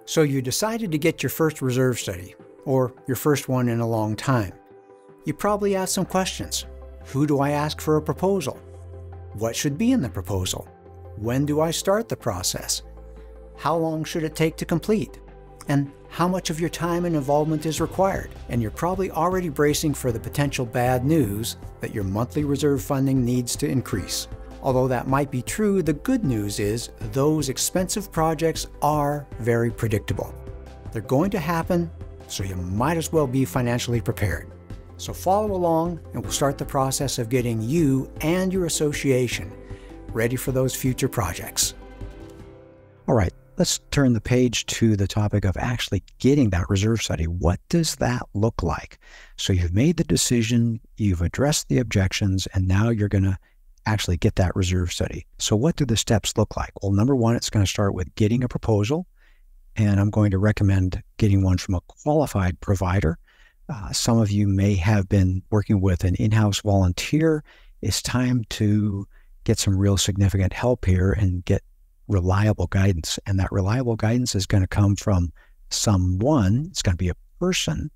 So you decided to get your first reserve study, or your first one in a long time. You probably asked some questions. Who do I ask for a proposal? What should be in the proposal? When do I start the process? How long should it take to complete? And how much of your time and involvement is required? And you're probably already bracing for the potential bad news that your monthly reserve funding needs to increase. Although that might be true, the good news is those expensive projects are very predictable. They're going to happen, so you might as well be financially prepared. So follow along and we'll start the process of getting you and your association ready for those future projects. All right, let's turn the page to the topic of actually getting that reserve study. What does that look like? So you've made the decision, you've addressed the objections, and now you're going to actually get that reserve study. So what do the steps look like? Well, number one, it's going to start with getting a proposal, and I'm going to recommend getting one from a qualified provider. Some of you may have been working with an in-house volunteer. It's time to get some real significant help here and get reliable guidance. And that reliable guidance is going to come from someone. It's going to be a person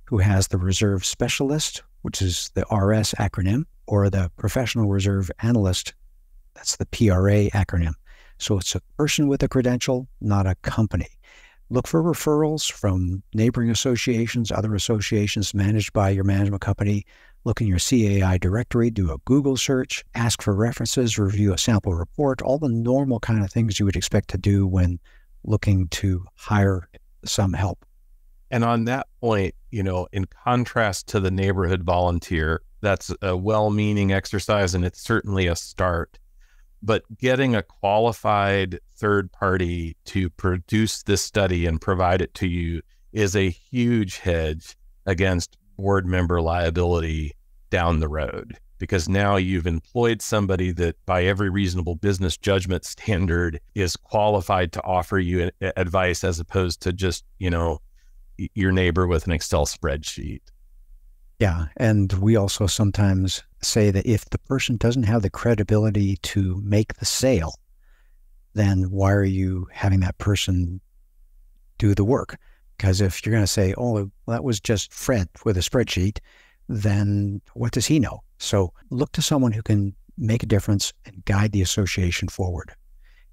who has the reserve specialist, which is the RS acronym, or the professional reserve analyst. That's the PRA acronym. So it's a person with a credential, not a company. Look for referrals from neighboring associations, other associations managed by your management company. Look in your CAI directory, do a Google search, ask for references, review a sample report, all the normal kind of things you would expect to do when looking to hire some help. And on that point, in contrast to the neighborhood volunteer, that's a well-meaning exercise and it's certainly a start. But getting a qualified third party to produce this study and provide it to you is a huge hedge against board member liability down the road, because now you've employed somebody that by every reasonable business judgment standard is qualified to offer you advice as opposed to just, your neighbor with an Excel spreadsheet. Yeah, and we also sometimes say that if the person doesn't have the credibility to make the sale, then why are you having that person do the work? Because if you're going to say, oh, well, that was just Fred with a spreadsheet, then what does he know? So look to someone who can make a difference and guide the association forward.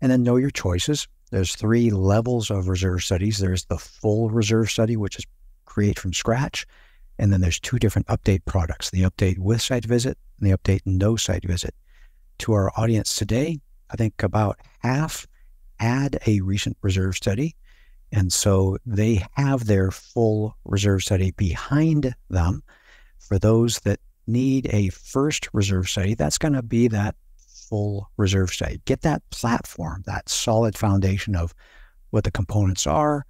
And then know your choices. There's 3 levels of reserve studies. There's the full reserve study, which is create from scratch. And then there's 2 different update products, the update with site visit and the update no site visit. To our audience today, I think about half add a recent reserve study. And so they have their full reserve study behind them. For those that need a first reserve study, that's going to be that full reserve study. Get that platform, that solid foundation of what the components are,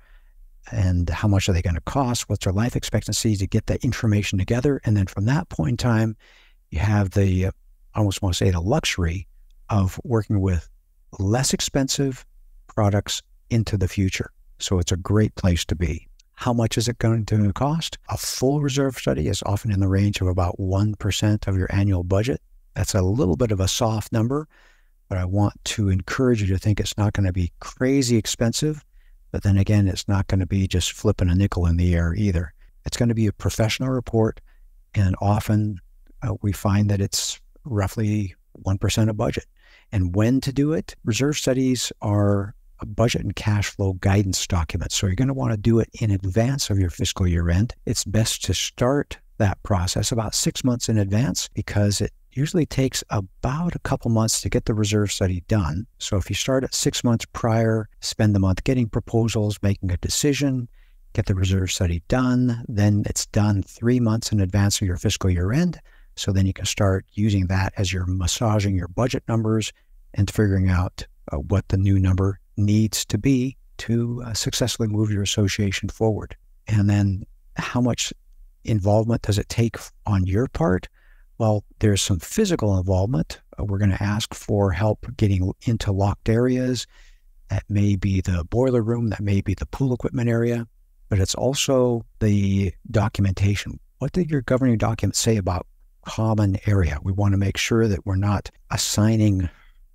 and how much are they going to cost, what's their life expectancy, to get that information together. And then from that point in time, you have the, I almost want to say the luxury of working with less expensive products into the future. So it's a great place to be. How much is it going to cost? A full reserve study is often in the range of about 1% of your annual budget. That's a little bit of a soft number, but I want to encourage you to think it's not going to be crazy expensive. But then again, it's not going to be just flipping a nickel in the air either. It's going to be a professional report, and often we find that it's roughly 1% of budget. And when to do it? Reserve studies are a budget and cash flow guidance document. So you're going to want to do it in advance of your fiscal year end. It's best to start that process about 6 months in advance, because it usually takes about a couple months to get the reserve study done. So if you start at 6 months prior, spend the month getting proposals, making a decision, get the reserve study done, then it's done 3 months in advance of your fiscal year end. So then you can start using that as you're massaging your budget numbers and figuring out what the new number needs to be to successfully move your association forward. And then how much involvement does it take on your part? Well, there's some physical involvement. We're going to ask for help getting into locked areas. That may be the boiler room, that may be the pool equipment area, but it's also the documentation. What did your governing document say about common area? We want to make sure that we're not assigning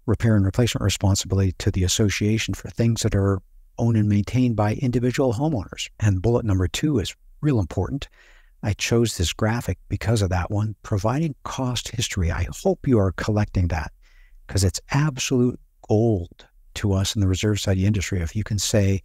repair and replacement responsibility to the association for things that are owned and maintained by individual homeowners. And bullet number 2 is real important. I chose this graphic because of that one, providing cost history. I hope you are collecting that because it's absolute gold to us in the reserve study industry. If you can say,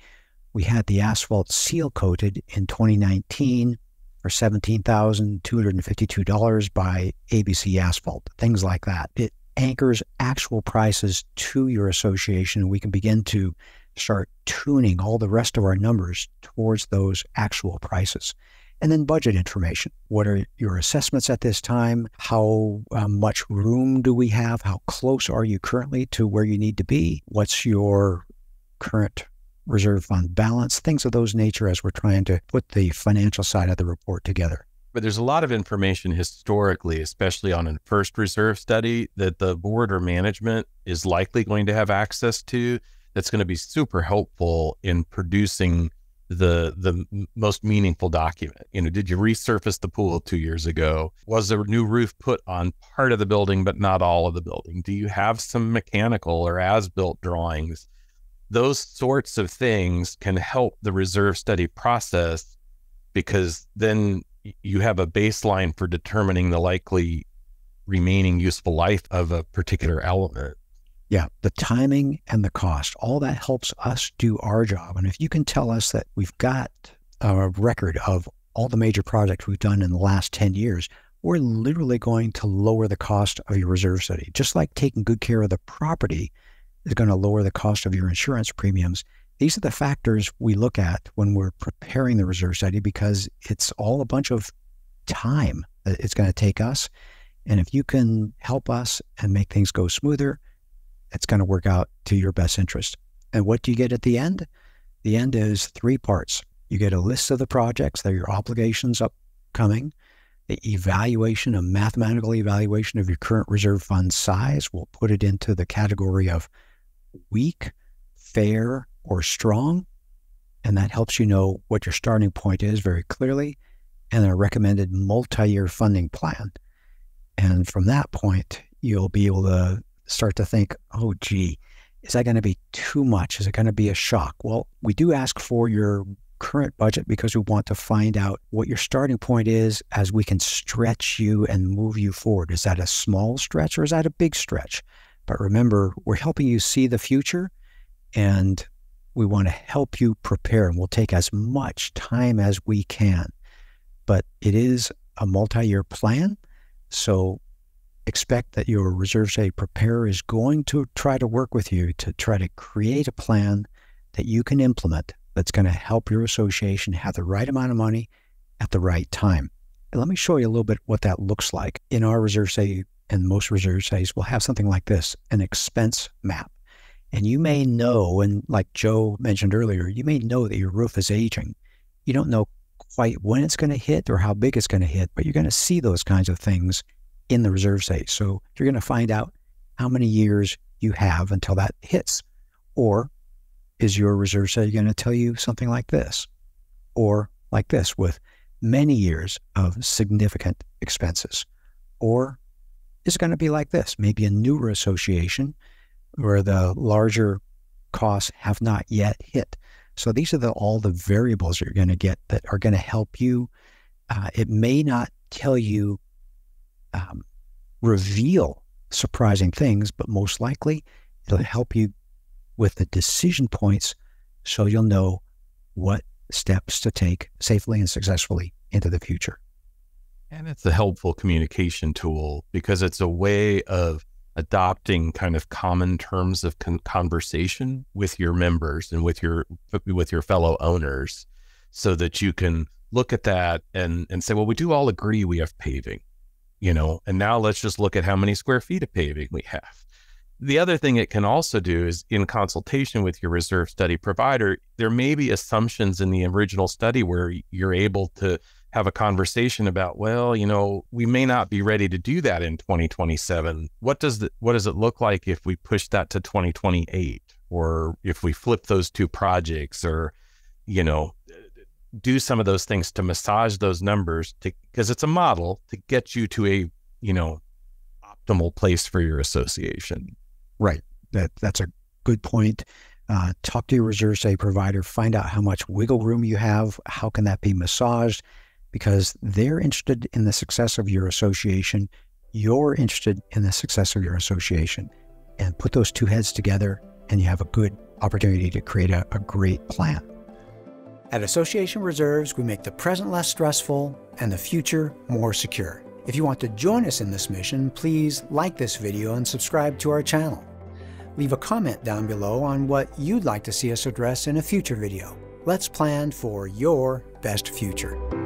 we had the asphalt seal coated in 2019 for $17,252 by ABC Asphalt, things like that. It anchors actual prices to your association, and we can begin to start tuning all the rest of our numbers towards those actual prices. And then budget information. What are your assessments at this time? How much room do we have? How close are you currently to where you need to be? What's your current reserve fund balance? Things of those nature as we're trying to put the financial side of the report together. But there's a lot of information historically, especially on a first reserve study, that the board or management is likely going to have access to, that's going to be super helpful in producing the most meaningful document. Did you resurface the pool 2 years ago? Was a new roof put on part of the building, but not all of the building? Do you have some mechanical or as-built drawings? Those sorts of things can help the reserve study process, because then you have a baseline for determining the likely remaining useful life of a particular element. Yeah, the timing and the cost, all that helps us do our job. And if you can tell us that we've got a record of all the major projects we've done in the last 10 years, we're literally going to lower the cost of your reserve study. Just like taking good care of the property is going to lower the cost of your insurance premiums. These are the factors we look at when we're preparing the reserve study, because it's all a bunch of time that it's going to take us. And if you can help us and make things go smoother, it's going to work out to your best interest. And what do you get at the end? The end is 3 parts. You get a list of the projects that are your obligations upcoming, the evaluation, a mathematical evaluation of your current reserve fund size. We'll put it into the category of weak, fair, or strong. And that helps you know what your starting point is very clearly, and a recommended multi-year funding plan. And from that point, you'll be able to start to think, oh, gee, is that going to be too much? Is it going to be a shock? Well, we do ask for your current budget because we want to find out what your starting point is as we can stretch you and move you forward. Is that a small stretch or is that a big stretch? But remember, we're helping you see the future, and we want to help you prepare, and we'll take as much time as we can. But it is a multi-year plan, so expect that your reserve study preparer is going to try to work with you to try to create a plan that you can implement that's going to help your association have the right amount of money at the right time. And let me show you a little bit what that looks like. In our reserve study, and most reserve studies will have something like this, an expense map. And you may know, and like Joe mentioned earlier, you may know that your roof is aging. You don't know quite when it's going to hit or how big it's going to hit, but you're going to see those kinds of things in the reserve study. So you're going to find out how many years you have until that hits. Or is your reserve study going to tell you something like this? Or like this, with many years of significant expenses? Or is it going to be like this, maybe a newer association where the larger costs have not yet hit? So these are all the variables that you're going to get that are going to help you. It may not tell you, reveal surprising things, but most likely it'll help you with the decision points so you'll know what steps to take safely and successfully into the future. And it's a helpful communication tool because it's a way of adopting kind of common terms of conversation with your members and with your fellow owners, so that you can look at that and say, well, we do all agree we have paving, and now let's just look at how many square feet of paving we have. The other thing it can also do is, in consultation with your reserve study provider, there may be assumptions in the original study where you're able to have a conversation about, well, we may not be ready to do that in 2027. What does it look like if we push that to 2028, or if we flip those 2 projects, or, do some of those things to massage those numbers, because it's a model to get you to a, optimal place for your association. Right. That's a good point. Talk to your reserve study provider, find out how much wiggle room you have, how can that be massaged, because they're interested in the success of your association. You're interested in the success of your association. And put those two heads together, and you have a good opportunity to create a great plan. At Association Reserves, we make the present less stressful and the future more secure. If you want to join us in this mission, please like this video and subscribe to our channel. Leave a comment down below on what you'd like to see us address in a future video. Let's plan for your best future.